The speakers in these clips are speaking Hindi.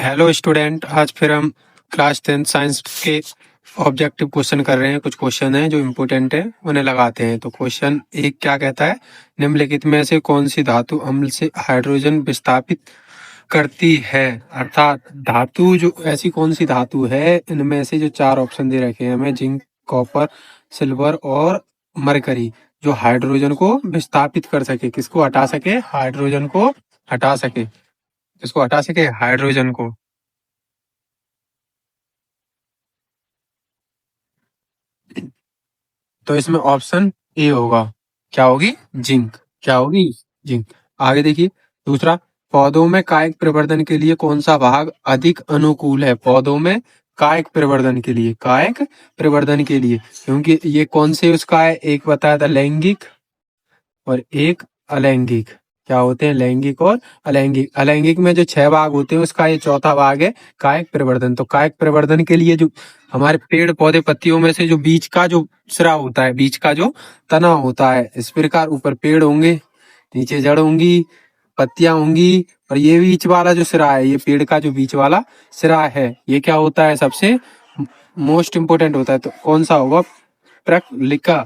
हेलो स्टूडेंट, आज फिर हम क्लास 10 साइंस के ऑब्जेक्टिव क्वेश्चन कर रहे हैं। कुछ क्वेश्चन हैं जो इम्पोर्टेंट है, उन्हें लगाते हैं। तो क्वेश्चन एक क्या कहता है, निम्नलिखित में से कौन सी धातु अम्ल से हाइड्रोजन विस्थापित करती है। अर्थात धातु जो ऐसी कौन सी धातु है, इनमें से जो चार ऑप्शन दे रखे हैं हमें, जिंक, कॉपर, सिल्वर और मरकरी, जो हाइड्रोजन को विस्थापित कर सके, किसको हटा सके, हाइड्रोजन को हटा सके, किसको हटा सके, हाइड्रोजन को। तो इसमें ऑप्शन ए होगा, क्या होगी, जिंक, क्या होगी, जिंक। आगे देखिए दूसरा, पौधों में कायिक प्रवर्धन के लिए कौन सा भाग अधिक अनुकूल है। पौधों में कायिक प्रवर्धन के लिए, कायिक प्रवर्धन के लिए, क्योंकि ये कौन से उसका है, एक बताया था लैंगिक और एक अलैंगिक। क्या होते हैं, लैंगिक और अलैंगिक। अलैंगिक में जो 6 भाग होते हैं उसका ये चौथा भाग है कायिक प्रवर्धन। तो कायिक प्रवर्धन के लिए जो हमारे पेड़ पौधे पत्तियों में से जो बीच का जो सिरा होता है, बीच का जो तना होता है, इस प्रकार ऊपर पेड़ होंगे, नीचे जड़ होंगी, पत्तियां होंगी, और ये बीच वाला जो सिरा है, ये पेड़ का जो बीच वाला सिरा है, ये क्या होता है, सबसे मोस्ट इंपोर्टेंट होता है। तो कौन सा होगा, प्रकलिका।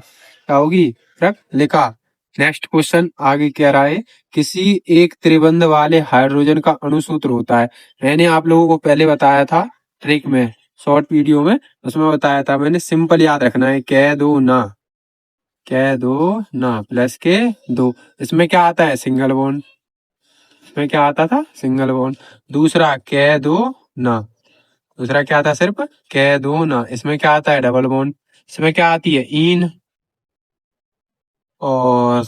क्या होगी, प्रकलिका। नेक्स्ट क्वेश्चन आगे कह रहा है, किसी एक त्रिबंध वाले हाइड्रोजन का अणुसूत्र होता है। मैंने आप लोगों को पहले बताया था ट्रिक में, शॉर्ट वीडियो में, उसमें बताया था मैंने, सिंपल याद रखना है, कह दो ना, कह दो ना प्लस के दो। इसमें क्या आता है, सिंगल बॉन्ड। इसमें क्या आता था, सिंगल बॉन्ड। दूसरा कह दो ना, दूसरा क्या था, सिर्फ कह दो ना। इसमें क्या आता है, डबल बॉन्ड। इसमें क्या आती है, इन, और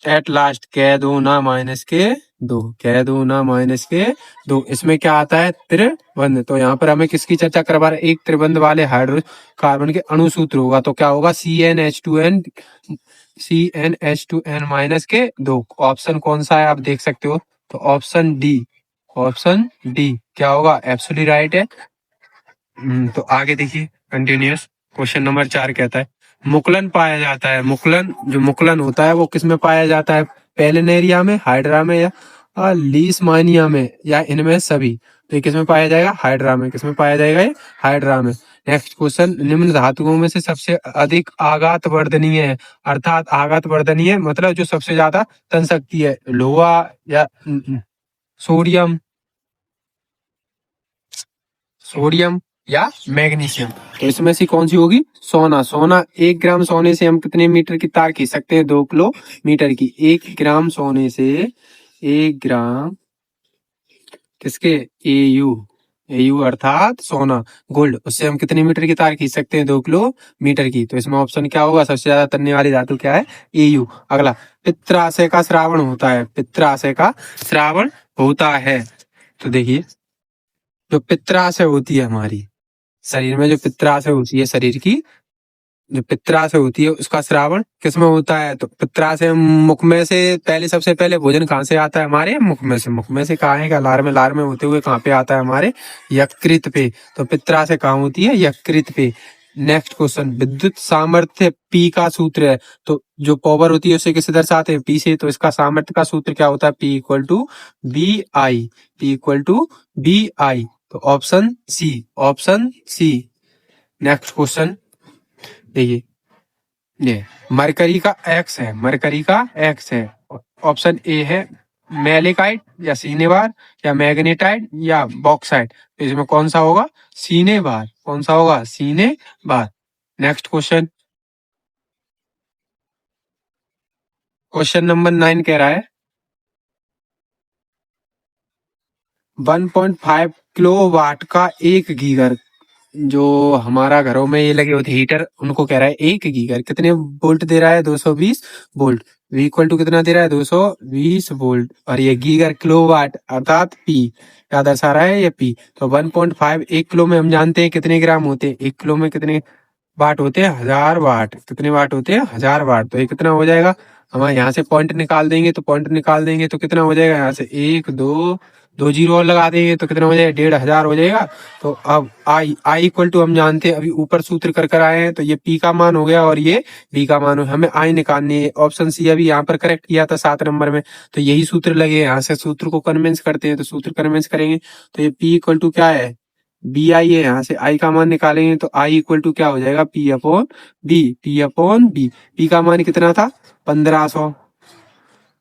एट लास्ट कह दो ना माइनस के दो, कह दो ना माइनस के दो। इसमें क्या आता है, त्रिबंध। तो यहाँ पर हमें किसकी चर्चा करवा रहे हैं, एक त्रिबंध वाले हाइड्रोजन कार्बन के अणुसूत्र होगा, तो क्या होगा, CnH2n, CnH2n माइनस के दो। ऑप्शन कौन सा है आप देख सकते हो, तो ऑप्शन डी, ऑप्शन डी क्या होगा, एब्सोल्युटली राइट है। तो आगे देखिए कंटिन्यूअस, क्वेश्चन नंबर 4 कहता है, मुकुलन पाया जाता है। मुकुलन, जो मुकुलन होता है वो किस में पाया जाता है, पेलिनेरिया में, हाइड्रा में, या लीशमानिया में, या इनमें सभी। तो ये किस में पाया जाएगा, हाइड्रा में। किस में पाया जाएगा, ये हाइड्रा में। नेक्स्ट क्वेश्चन, निम्न धातुओं में से सबसे अधिक आघात वर्धनीय है। अर्थात आघात वर्धनीय मतलब जो सबसे ज्यादा तन सकती है, लोहा या सोडियम, सोडियम या मैग्नीशियम। तो इसमें से कौन सी होगी, सोना। सोना, 1 ग्राम सोने से हम कितने मीटर की तार खींच सकते हैं, 2 किलोमीटर की। 1 ग्राम सोने से, 1 ग्राम किसके, एयू, एयू अर्थात सोना, गोल्ड, उससे हम कितने मीटर की तार खींच सकते हैं, 2 किलोमीटर की। तो इसमें ऑप्शन क्या होगा, सबसे ज्यादा तनने वाली धातु क्या है, एयू। अगला, पित्राशय का श्रावण होता है। पित्राशय का श्रावण होता है। तो देखिए, जो पित्राशय होती है हमारी शरीर में, जो पित्राशय होती है शरीर की, जो पित्राशय होती है उसका श्रावण किसमें होता है, तो पित्राशय मुख में से, पहले सबसे पहले भोजन कहाँ से आता है, हमारे मुख में से। मुख में से कहाँ है, लार में, लार में होते हुए कहाँ पे आता है, हमारे यकृत पे। तो पित्राशय कहाँ होती है, यकृत पे। नेक्स्ट क्वेश्चन, विद्युत सामर्थ्य पी का सूत्र है। तो जो पावर होती है उसे किससे दर्शाते हैं, पी से। तो इसका सामर्थ्य का सूत्र क्या होता है, P equal to B I, P equal to B I. तो option C, option C. Next question देखिए, ये मरकरी का एक्स है, मरकरी का एक्स है। ऑप्शन ए है मेलेकाइट या सीनेबार या मैग्नेटाइट या बॉक्साइट। तो इसमें कौन सा होगा, सीनेबार। कौन सा होगा, cinnabar. Next question, question number 9 कह रहा है, 1.5 किलोवाट का एक गीगर, जो हमारा घरों में ये लगे होते हीटर, उनको कह रहा है एक गीगर कितने वोल्ट दे रहा है, 220 वोल्ट। V इक्वल टू कितना दे रहा है, 220 वोल्ट। और ये गीगर किलोवाट अर्थात P क्या दर्शा रहा है, ये P। तो 1.5, 1 किलो में हम जानते हैं कितने ग्राम होते हैं, 1 किलो में कितने वाट होते हैं, 1000 वाट। कितने वाट होते हैं, 1000 वाट। तो ये कितना हो जाएगा, हम यहाँ से पॉइंट निकाल देंगे, तो पॉइंट निकाल देंगे तो कितना हो जाएगा, यहाँ से 1 2 2 जीरो और लगा देंगे तो कितना हो जाएगा, 1500 हो जाएगा। तो अब आई इक्वल टू हम जानते हैं, अभी ऊपर सूत्र कर आए हैं, तो ये पी का मान हो गया और ये बी का मान हो, हमें आई निकालनी है। ऑप्शन सी अभी यहाँ पर करेक्ट किया था 7 नंबर में, तो यही सूत्र लगे, यहाँ से सूत्र को कन्वेंस करते हैं, तो सूत्र कन्वेंस करेंगे तो ये पी इक्वल टू क्या है, बी आई है, यहाँ से आई का मान निकालेंगे तो आई इक्वल टू क्या हो जाएगा, P upon B, P upon B. P का मान कितना था 1500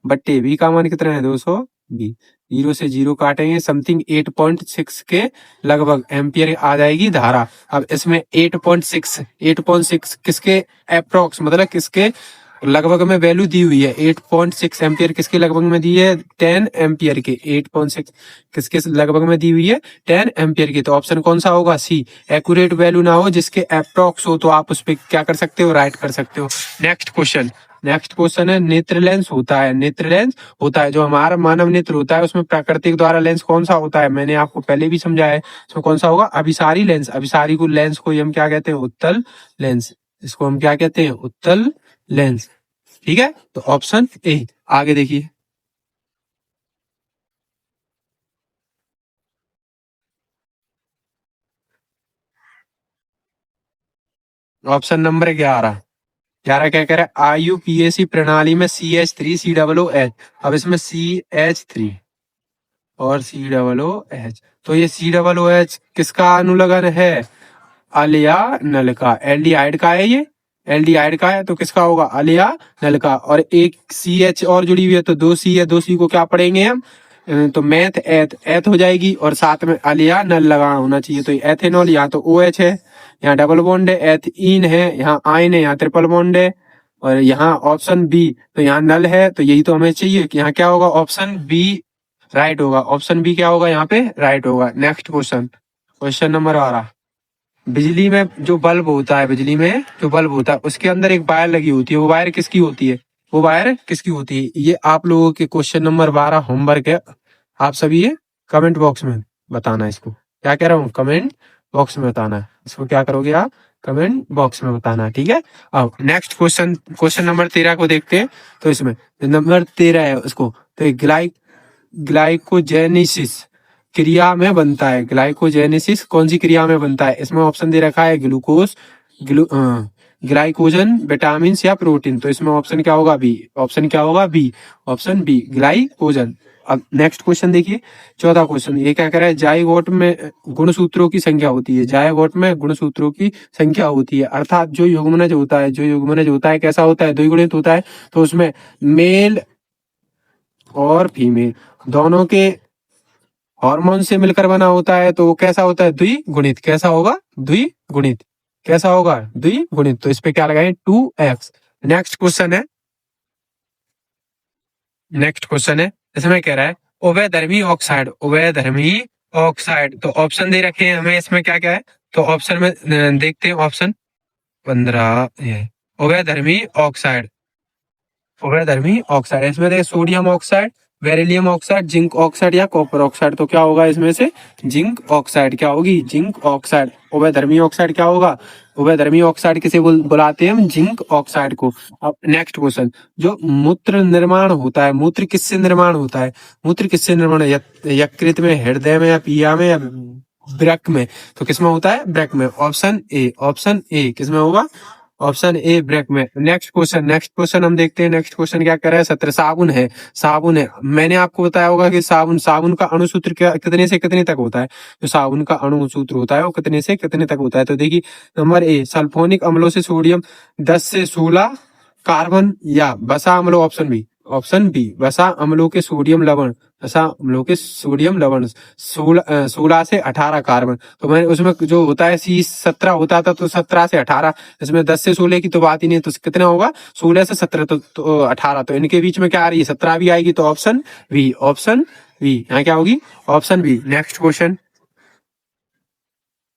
बट्टे बी का मान कितना है 200 बी। जीरो से जीरो काटेंगे, समथिंग 8.6 के लगभग एम्पियर आ जाएगी धारा। अब इसमें 8.6 किसके अप्रोक्स मतलब किसके लगभग में वैल्यू दी हुई है, 8.6 एम्पियर किसके लगभग में दी है, 10 एम्पियर के। 8.6 किसके लगभग में दी हुई है, 10 एम्पियर की। तो ऑप्शन कौन सा होगा, सी। एक्यूरेट वैल्यू ना हो, जिसके अप्रोक्स हो, तो आप उस पर क्या कर सकते हो, राइट कर सकते हो। नेक्स्ट क्वेश्चन है, नेत्र लेंस होता है, नेत्र लेंस होता है जो हमारा मानव नेत्र होता है, उसमें प्राकृतिक द्वारा लेंस कौन सा होता है, मैंने आपको पहले भी समझाया है, उसमें कौन सा होगा, अभिसारी लेंस। अभिसारी को लेंस को हम क्या कहते हैं, उत्तल लेंस। इसको हम क्या कहते हैं, उत्तल लेंस। ठीक है, तो ऑप्शन ए। आगे देखिए, ऑप्शन नंबर 11। 11 क्या कह रहा है, IUPAC प्रणाली में CH3COOH। अब इसमें CH3 और COOH, तो ये COOH किसका अनुलग्न है, अलिया नल का। एल्डिहाइड का है, ये एल्डिहाइड का है, तो किसका होगा, अलिया नल का। और एक CH और जुड़ी हुई है, तो 2 C है, 2 C को क्या पढ़ेंगे हम, तो मैथ एथ एथ हो जाएगी, और साथ में अलिया नल लगा होना चाहिए। तो एथेनॉल, यहाँ तो OH है, यहाँ डबल बॉन्ड है, एथीन है, यहाँ आयन है, यहाँ ट्रिपल बॉन्ड है, और यहाँ ऑप्शन बी, तो यहाँ नल है, तो यही तो हमें चाहिए कि यहाँ क्या होगा, ऑप्शन बी राइट होगा। ऑप्शन बी क्या होगा, यहाँ पे राइट होगा। Next question, question number 12। बिजली में जो बल्ब होता है, बिजली में जो बल्ब होता है, उसके अंदर एक वायर लगी होती है, वो वायर किसकी होती है, वो वायर किसकी होती है, ये आप लोगों के क्वेश्चन नंबर 12 होमवर्क है। आप सभी ये कमेंट बॉक्स में बताना है, इसको क्या कह रहा हूँ, कमेंट बॉक्स में बताना है, इसको क्या करोगे आप, कमेंट बॉक्स में बताना है। ठीक है, अब नेक्स्ट क्वेश्चन, क्वेश्चन नंबर 13 को देखते हैं। तो इसमें नंबर 13 है उसको, तो ग्लाइकोजेनेसिस क्रिया में बनता है। ग्लाइकोजेनेसिस कौन सी क्रिया में बनता है, इसमें ऑप्शन दे रखा है ग्लूकोज, ग्लाइकोजन, विटामिन या प्रोटीन। तो इसमें ऑप्शन क्या होगा, बी। ऑप्शन क्या होगा, बी। Option B, glycogen. अब नेक्स्ट क्वेश्चन देखिए, 14 क्वेश्चन, ये क्या कह रहा है, जाइगोट में गुणसूत्रों की संख्या होती है। जाइगोट में गुणसूत्रों की संख्या होती है, अर्थात जो युग्मनज होता है, जो युग्मनज होता है कैसा होता है, द्विगुणित होता है। तो उसमें मेल और फीमेल दोनों के हार्मोन से मिलकर बना होता है, तो वो कैसा होता है, द्विगुणित। कैसा होगा, द्विगुणित। कैसा होगा, द्विगुणित। तो इस पे क्या लगाएं, 2x। नेक्स्ट क्वेश्चन है, नेक्स्ट क्वेश्चन है, इसमें कह रहा है उभयधर्मी ऑक्साइड, उभयधर्मी ऑक्साइड। तो ऑप्शन दे रखे हैं हमें, इसमें क्या क्या है, तो ऑप्शन में देखते हैं, ऑप्शन 15 है उभयधर्मी ऑक्साइड। उभयधर्मी ऑक्साइड, इसमें देखिए sodium oxide, beryllium oxide, zinc oxide या कॉपर ऑक्साइड। तो क्या होगा इसमें से, जिंक ऑक्साइड। क्या होगी, जिंक ऑक्साइड। उभयधर्मी ऑक्साइड क्या होगा, उभयधर्मी ऑक्साइड किसे बुलाते हैं हम, जिंक ऑक्साइड को। अब नेक्स्ट क्वेश्चन, जो मूत्र निर्माण होता है, मूत्र किससे निर्माण होता है, मूत्र किससे निर्माण है, यकृत में, हृदय में, या पीया में, या ब्रक में। तो किसमें होता है, ब्रक में। ऑप्शन ए, ऑप्शन ए किसमें होगा, ऑप्शन ए ब्रेक में। नेक्स्ट क्वेश्चन हम देखते हैं। नेक्स्ट क्वेश्चन क्या कर रहा है, 17 साबुन है, साबुन है। मैंने आपको बताया होगा कि साबुन का अणुसूत्र क्या कितने से कितने तक होता है, जो साबुन का अणुसूत्र होता है वो कितने से कितने तक होता है। तो देखिए नंबर ए, सल्फोनिक अम्लों से सोडियम 10 से 16 कार्बन, या वसा अम्लों, ऑप्शन बी, ऑप्शन बी वसा अम्लों के सोडियम लवण, वसा अम्लों के सोडियम लवण 16 से 18 कार्बन। तो मैंने उसमें जो होता है C17 होता था, तो 17 से 18, इसमें 10 से 16 की तो बात ही नहीं, तो कितना होगा, 16 से 17, तो 18। तो इनके बीच में क्या आ रही है, 17 भी आएगी, तो ऑप्शन बी, ऑप्शन बी यहाँ क्या होगी, ऑप्शन बी। नेक्स्ट क्वेश्चन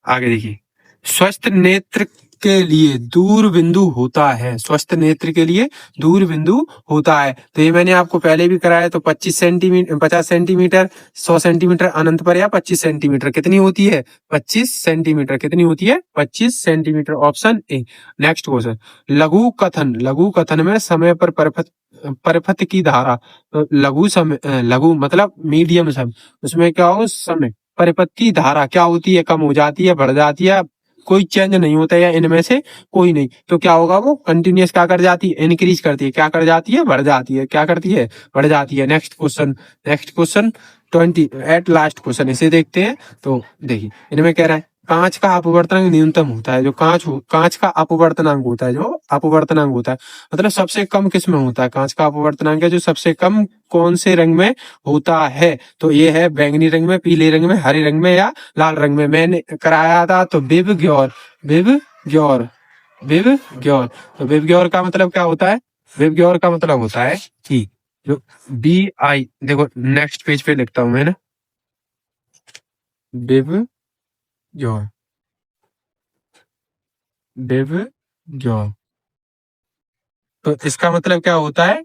आगे देखिए, स्वस्थ नेत्र के लिए दूर बिंदु होता है, स्वस्थ नेत्र के लिए दूर बिंदु होता है। तो ये मैंने आपको पहले भी कराया, तो 25 सेंटीमीटर, 50 सेंटीमीटर, 100 सेंटीमीटर अनंत पर या 25 सेंटीमीटर कितनी होती है? 25 सेंटीमीटर कितनी होती है? 25 centimetre, option A. Next question, लघु कथन, लघु कथन में समय पर परपथ की धारा, तो लघु समय, लघु मतलब मीडियम समय, उसमें क्या हो? समय परिपथ की धारा क्या होती है? कम हो जाती है, बढ़ जाती है, कोई चेंज नहीं होता है, या इनमें से कोई नहीं, तो क्या होगा? वो कंटिन्यूअस क्या कर जाती है? इंक्रीज करती है। क्या कर जाती है? बढ़ जाती है। क्या करती है? बढ़ जाती है। Next question, next question 20 at last question, इसे देखते हैं। तो देखिए इनमें कह रहा है कांच का अपवर्तनांक न्यूनतम होता है, जो कांच का अपवर्तनांक होता है, जो अपवर्तनांक होता है, मतलब सबसे कम किस में होता है? कांच का अपवर्तनांक है जो सबसे कम कौन से रंग में होता है? तो ये है बैंगनी रंग में, पीले रंग में, हरे रंग में या लाल रंग में। मैंने कराया था तो विबग्योर, विबग्योर, विबग्योर। तो विबग्योर का मतलब क्या होता है? विबग्योर का मतलब होता है कि जो BI, देखो नेक्स्ट पेज पे लिखता हूं मैं ना, विबग्योर, विबग्योर। तो इसका मतलब क्या होता है?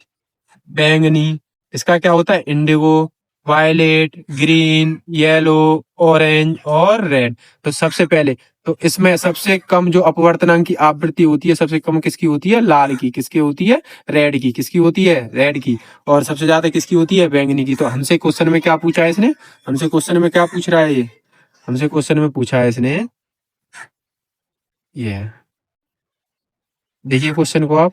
बैंगनी। इसका क्या होता है? Indigo, violet, green, yellow, orange और रेड। तो सबसे पहले तो इसमें सबसे कम जो अपवर्तनांक की आवृत्ति होती है, सबसे कम किसकी होती है? लाल की। किसकी होती है? रेड की। किसकी होती है? रेड की। और सबसे ज्यादा किसकी होती है? बैंगनी की। तो हमसे क्वेश्चन में क्या पूछा है इसने? हमसे क्वेश्चन में क्या पूछ रहा है ये? हमसे क्वेश्चन में पूछा है इसने ये, देखिए क्वेश्चन को आप।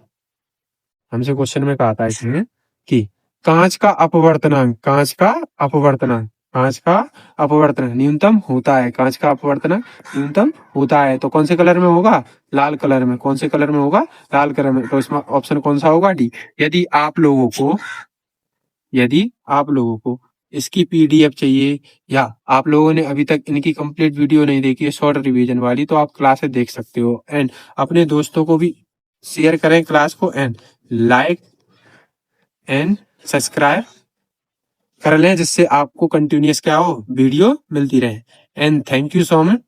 हमसे क्वेश्चन में कहा था इसने कि कांच का अपवर्तनांक, कांच का अपवर्तनांक, कांच का अपवर्तनांक न्यूनतम होता है, कांच का अपवर्तनांक न्यूनतम होता है। तो कौन से कलर में होगा? लाल कलर में। कौन से कलर में होगा? लाल कलर में। तो इसमें ऑप्शन कौन सा होगा? डी। यदि आप लोगों को, यदि आप लोगों को इसकी PDF चाहिए, या आप लोगों ने अभी तक इनकी कंप्लीट वीडियो नहीं देखी है शॉर्ट रिवीजन वाली, तो आप क्लासेस देख सकते हो। एंड अपने दोस्तों को भी शेयर करें क्लास को, एंड लाइक एंड सब्सक्राइब कर लें, जिससे आपको कंटिन्यूअस क्या हो? वीडियो मिलती रहे। And thank you so much,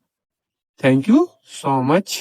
thank you so much.